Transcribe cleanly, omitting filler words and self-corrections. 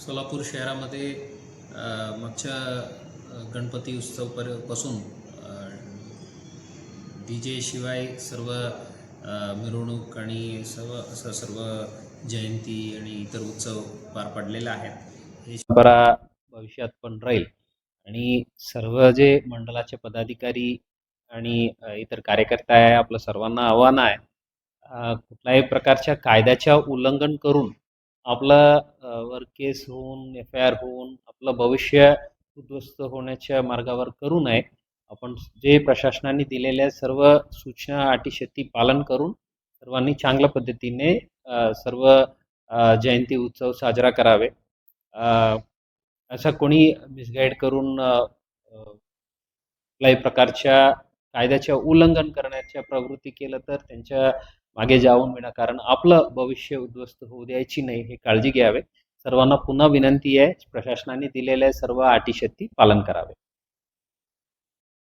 सोलापूर शहरामध्ये मागच्या गणपती उत्सवपासून DJ शिवाय सर्व मिरवणूक आणि सर्व जयंती आणि इतर उत्सव पार पडलेले आहेत। हे भविष्यात पण राहील आणि सर्व जे मंडळाचे पदाधिकारी आणि इतर कार्यकर्ते आहे, आपलं सर्वांना आव्हान आहे कुठल्याही प्रकारच्या कायद्याच्या उल्लंघन करून आपलं वर केस होऊन FIR होऊन आपलं भविष्य उद्ध्वस्त होण्याच्या मार्गावर करू नये। आपण जे प्रशासनाने दिलेल्या सर्व सूचना अटी पालन करून सर्वांनी चांगल्या पद्धतीने सर्व जयंती उत्सव साजरा करावे। असा कोणी मिसगाईड करून कुठल्याही प्रकारच्या कायद्याचे उल्लंघन करण्याच्या प्रवृत्ती केलं तर त्यांच्या मागे जाऊन विनाकारण आपलं भविष्य उद्ध्वस्त होऊ द्यायची नाही, हे काळजी घ्यावे। सर्वांना पुन्हा विनंती आहे, प्रशासनाने दिलेल्या सर्व अटी पालन करावे।